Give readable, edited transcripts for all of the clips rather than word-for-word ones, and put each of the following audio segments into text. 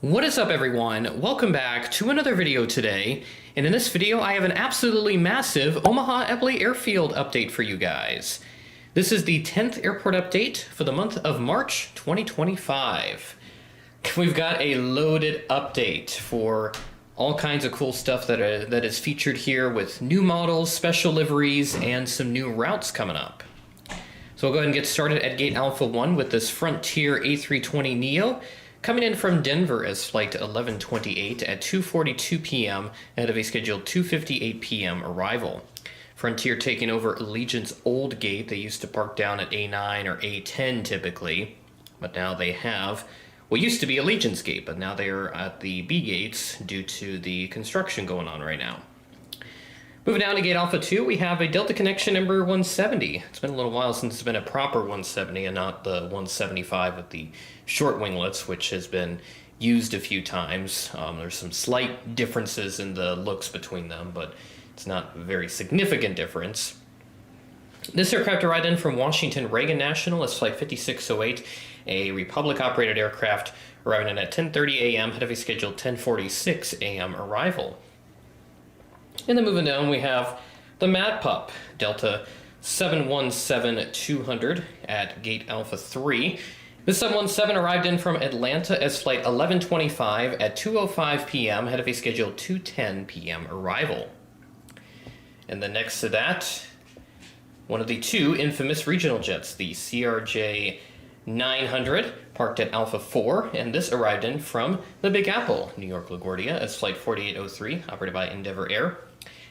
What is up, everyone? Welcome back to another video today, and in this video I have an absolutely massive Omaha Eppley Airfield update for you guys. This is the 10th airport update for the month of March 2025. We've got a loaded update for all kinds of cool stuff that is featured here with new models, special liveries, and some new routes coming up. So we'll go ahead and get started at Gate Alpha 1 with this Frontier A320neo. Coming in from Denver as flight 1128 at 2:42 p.m. ahead of a scheduled 2:58 p.m. arrival. Frontier taking over Allegiant's old gate. They used to park down at A9 or A10 typically, but now they have what used to be Allegiant's gate, but now they are at the B gates due to the construction going on right now. Moving down to Gate Alpha 2, we have a Delta Connection number 170. It's been a little while since it's been a proper 170 and not the 175 with the short winglets, which has been used a few times. There's some slight differences in the looks between them, but it's not a very significant difference. This aircraft arrived in from Washington Reagan National as Flight 5608, a Republic-operated aircraft arriving in at 10:30 a.m. ahead of a scheduled 10:46 a.m. arrival. And then moving down, we have the Mad Pup, Delta 717-200 at Gate Alpha 3. This 717 arrived in from Atlanta as flight 1125 at 2:05 p.m. ahead of a scheduled 2:10 p.m. arrival. And then next to that, one of the two infamous regional jets, the CRJ 900, parked at Alpha 4, and this arrived in from the Big Apple, New York LaGuardia, as Flight 4803, operated by Endeavor Air,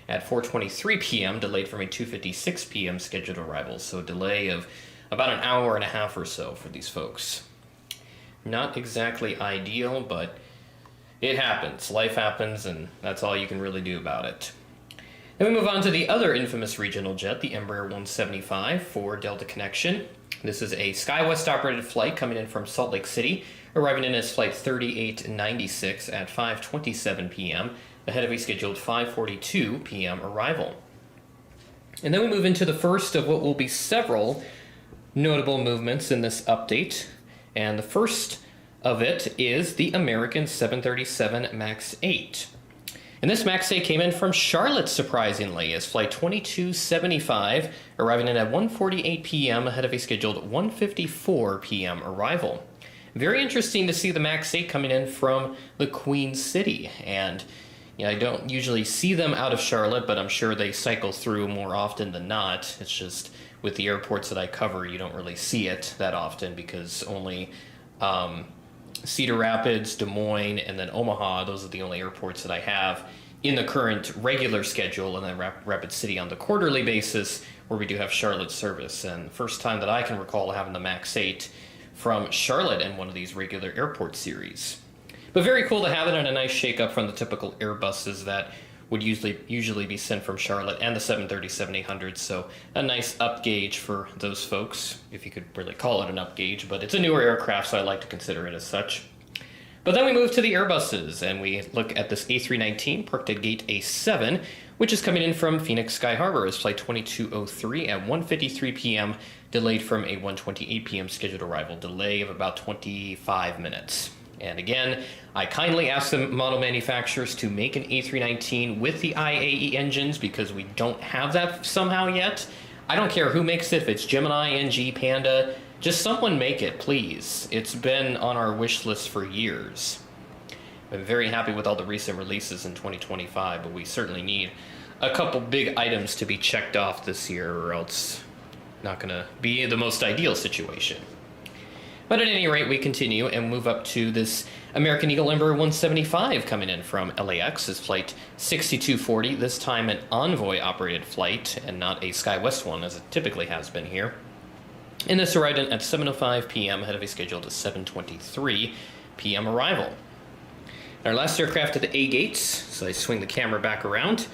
at 4:23 p.m., delayed from a 2:56 p.m. scheduled arrival, so a delay of about an hour and a half or so for these folks. Not exactly ideal, but it happens. Life happens, and that's all you can really do about it. Then we move on to the other infamous regional jet, the Embraer 175 for Delta Connection. This is a SkyWest operated flight coming in from Salt Lake City, arriving in as flight 3896 at 5:27 p.m. ahead of a scheduled 5:42 p.m. arrival. And then we move into the first of what will be several notable movements in this update, and the first of it is the American 737 MAX 8. And this MAX 8 came in from Charlotte, surprisingly, as flight 2275, arriving in at 1:48 p.m. ahead of a scheduled 1:54 p.m. arrival. Very interesting to see the MAX 8 coming in from the Queen City, and I don't usually see them out of Charlotte, but I'm sure they cycle through more often than not. It's just with the airports that I cover, you don't really see it that often because only Cedar Rapids, Des Moines, and then Omaha, those are the only airports that I have in the current regular schedule, and then Rapid City on the quarterly basis where we do have Charlotte service. And the first time that I can recall having the MAX 8 from Charlotte in one of these regular airport series. But very cool to have it, and a nice shake-up from the typical Airbuses that would usually be sent from Charlotte and the 737-800, so a nice up gauge for those folks, if you could really call it an up gauge, but it's a newer aircraft, so I like to consider it as such. But then we move to the Airbuses, and we look at this A319 parked at Gate A7, which is coming in from Phoenix Sky Harbor as Flight 2203 at 1:53 p.m., delayed from a 1:28 p.m. scheduled arrival, delay of about 25 minutes. And again, I kindly asked the model manufacturers to make an A319 with the IAE engines because we don't have that somehow yet. I don't care who makes it, if it's Gemini, NG, Panda, just someone make it, please. It's been on our wish list for years. I'm very happy with all the recent releases in 2025, but we certainly need a couple big items to be checked off this year, or else not going to be the most ideal situation. But at any rate, we continue and move up to this American Eagle Embraer 175 coming in from LAX as flight 6240, this time an Envoy-operated flight and not a SkyWest one as it typically has been here. And this arrived in at 7:05 p.m. ahead of a scheduled 7:23 p.m. arrival. Our last aircraft at the A gates, so I swing the camera back around,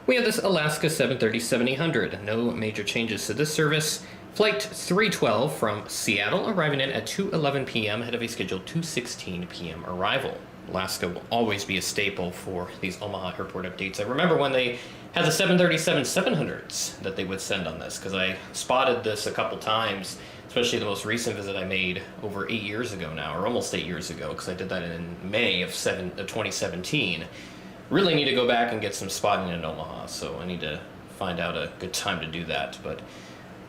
we have this Alaska 737-800. No major changes to this service. Flight 312 from Seattle, arriving in at 2:11 p.m. ahead of a scheduled 2:16 p.m. arrival. Alaska will always be a staple for these Omaha airport updates. I remember when they had the 737-700s that they would send on this, because I spotted this a couple times, especially the most recent visit I made over 8 years ago now, or almost 8 years ago, because I did that in May of 2017. Really need to go back and get some spotting in Omaha, so I need to find out a good time to do that, but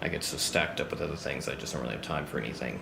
I get so stacked up with other things I just don't really have time for anything.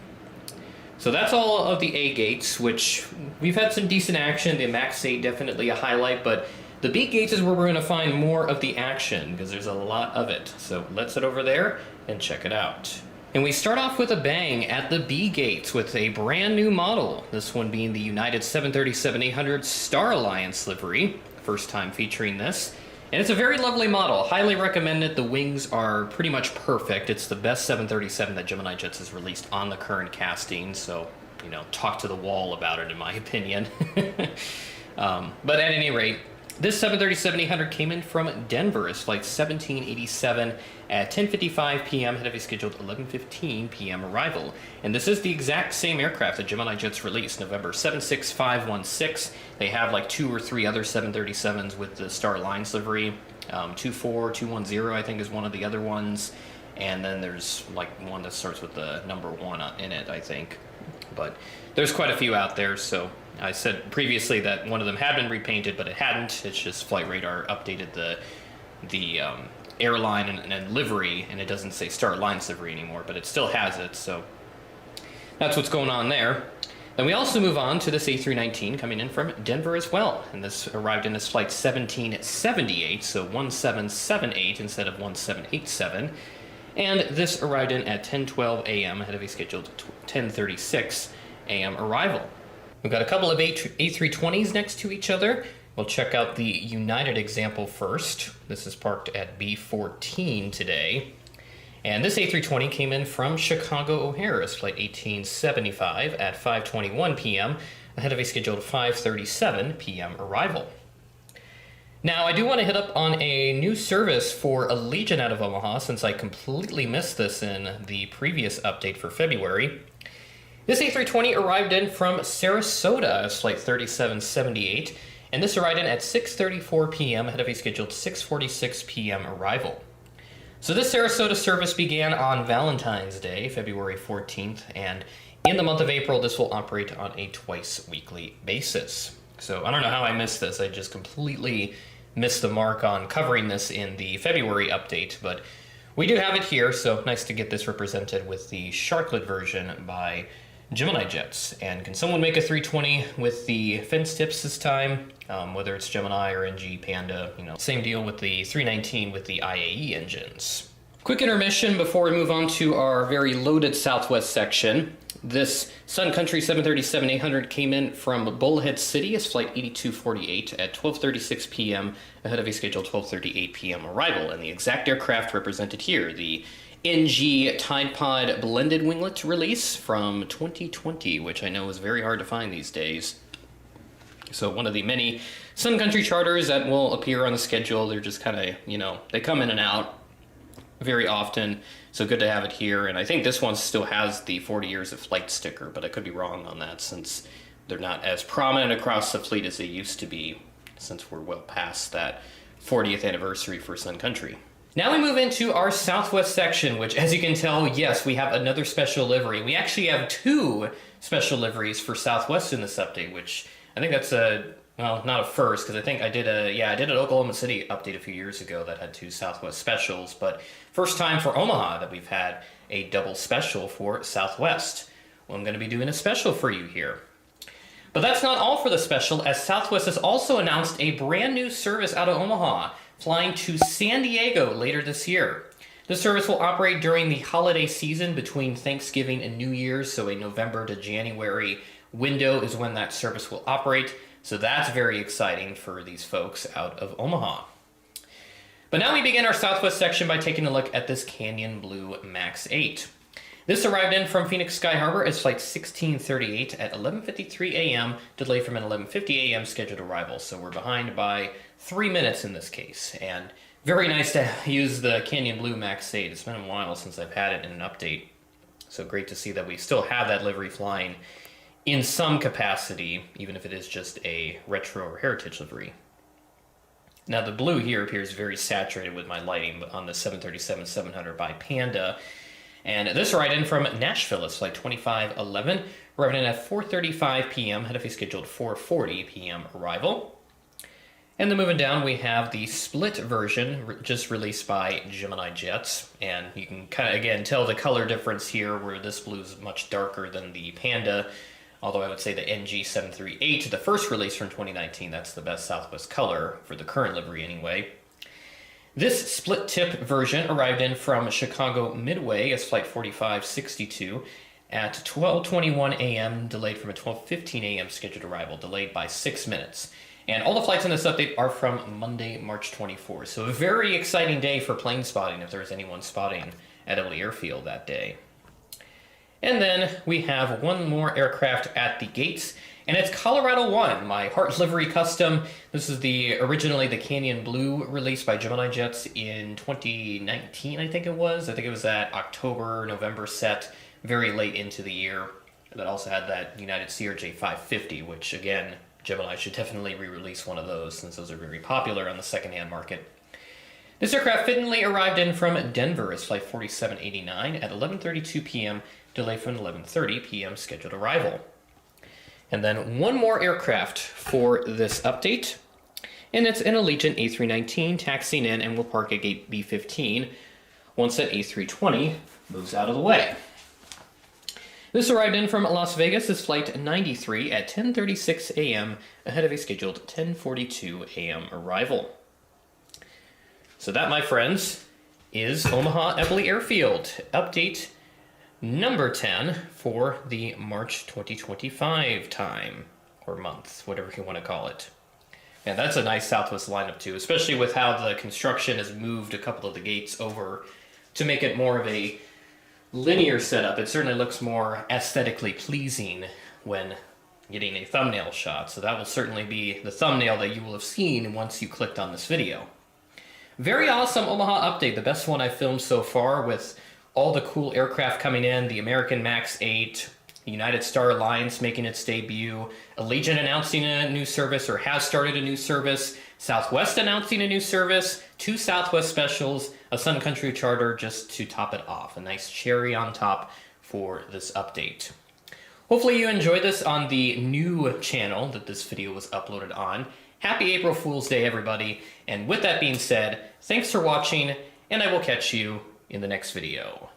So that's all of the A gates, which we've had some decent action. The Max 8 definitely a highlight, but the B gates is where we're going to find more of the action, because there's a lot of it. So let's head over there and check it out. And we start off with a bang at the B gates with a brand new model. This one being the United 737-800 Star Alliance livery. First time featuring this. And it's a very lovely model. Highly recommend it. The wings are pretty much perfect. It's the best 737 that GeminiJets has released on the current casting. So, you know, talk to the wall about it in my opinion. But at any rate, this 737-800 came in from Denver as flight 1787 at 10:55 p.m. ahead of a scheduled 11:15 p.m. arrival. And this is the exact same aircraft that GeminiJets released November 76516. They have like 2 or 3 other 737s with the Star Alliance livery. 24210 I think is one of the other ones. And then there's like one that starts with the number 1 in it, I think. But there's quite a few out there, so I said previously that one of them had been repainted, but it hadn't. It's just Flight Radar updated the airline and livery, and it doesn't say Star Alliance livery anymore, but it still has it, so that's what's going on there. Then we also move on to this A319 coming in from Denver as well, and this arrived in as flight 1778, so 1778 instead of 1787. And this arrived in at 10:12 a.m. ahead of a scheduled 10:36 a.m. arrival. We've got a couple of A320s next to each other. We'll check out the United example first. This is parked at B14 today. And this A320 came in from Chicago O'Hare as flight 1875 at 5:21 p.m. ahead of a scheduled 5:37 p.m. arrival. Now, I do want to hit up on a new service for Allegiant out of Omaha, since I completely missed this in the previous update for February. This A320 arrived in from Sarasota as flight 3778, and this arrived in at 6:34 p.m. ahead of a scheduled 6:46 p.m. arrival. So this Sarasota service began on Valentine's Day, February 14th, and in the month of April, this will operate on a twice-weekly basis. So I don't know how I missed this. I just completely missed the mark on covering this in the February update, but we do have it here, so nice to get this represented with the Shotcut version by GeminiJets. And can someone make a 320 with the fence tips this time? Whether it's Gemini or NG Panda, you know, same deal with the 319 with the IAE engines. Quick intermission before we move on to our very loaded Southwest section. This Sun Country 737-800 came in from Bullhead City as flight 8248 at 12:36 p.m. ahead of a scheduled 12:38 p.m. arrival, and the exact aircraft represented here, the NG Tide Pod blended winglet release from 2020, which I know is very hard to find these days. So one of the many Sun Country charters that will appear on the schedule. They're just kind of, you know, they come in and out very often, so good to have it here. And I think this one still has the 40 years of flight sticker, but I could be wrong on that since they're not as prominent across the fleet as they used to be, since we're well past that 40th anniversary for Sun Country. Now we move into our Southwest section, which, as you can tell, yes, we have another special livery. We actually have 2 special liveries for Southwest in this update, which I think that's a, well, not a first, because I think I did an Oklahoma City update a few years ago that had 2 Southwest specials, but first time for Omaha that we've had a double special for Southwest. Well, I'm going to be doing a special for you here. But that's not all for the special, as Southwest has also announced a brand new service out of Omaha, flying to San Diego later this year. This service will operate during the holiday season between Thanksgiving and New Year's, so a November to January window is when that service will operate. So that's very exciting for these folks out of Omaha. But now we begin our Southwest section by taking a look at this Canyon Blue Max 8. This arrived in from Phoenix Sky Harbor as flight 1638 at 11:53 a.m., delayed from an 11:50 a.m. scheduled arrival. So we're behind by 3 minutes in this case. And very nice to use the Canyon Blue Max 8. It's been a while since I've had it in an update. So great to see that we still have that livery flying in some capacity, even if it is just a retro or heritage livery. Now the blue here appears very saturated with my lighting on the 737-700 by Panda. And this ride-in from Nashville is flight 2511, arriving in at 4:35 p.m., had a scheduled 4:40 p.m. arrival. And then moving down, we have the split version just released by GeminiJets. And you can kind of, again, tell the color difference here where this blue is much darker than the Panda. Although I would say the NG738, the first release from 2019, that's the best Southwest color for the current livery anyway. This split tip version arrived in from Chicago Midway as flight 4562 at 12:21 a.m., delayed from a 12:15 a.m. scheduled arrival, delayed by 6 minutes. And all the flights in this update are from Monday, March 24th. So a very exciting day for plane spotting if there's anyone spotting at Eppley Airfield that day. And then we have one more aircraft at the gates, and it's Colorado 1, my Heart Livery Custom. This is originally the Canyon Blue released by GeminiJets in 2019, I think it was. I think it was that October, November set, very late into the year. That also had that United CRJ 550, which again, Gemini should definitely re-release one of those since those are very popular on the secondhand market. This aircraft fittingly arrived in from Denver as flight 4789 at 11:32 p.m., delayed from 11:30 p.m. scheduled arrival. And then one more aircraft for this update, and it's an Allegiant A319 taxiing in and will park at gate B15 once that A320 moves out of the way. This arrived in from Las Vegas as flight 93 at 10:36 a.m. ahead of a scheduled 10:42 a.m. arrival. So that, my friends, is Omaha Eppley Airfield update number 10 for the March 2025 time, or month, whatever you want to call it. And that's a nice Southwest lineup too, especially with how the construction has moved a couple of the gates over to make it more of a linear setup. It certainly looks more aesthetically pleasing when getting a thumbnail shot. So that will certainly be the thumbnail that you will have seen once you clicked on this video. Very awesome Omaha update, the best one I've filmed so far, with all the cool aircraft coming in, the American MAX 8, United Star Alliance making its debut, Allegiant announcing a new service or has started a new service, Southwest announcing a new service, 2 Southwest specials, a Sun Country charter just to top it off. A nice cherry on top for this update. Hopefully you enjoyed this on the new channel that this video was uploaded on. Happy April Fool's Day, everybody. And with that being said, thanks for watching, and I will catch you in the next video.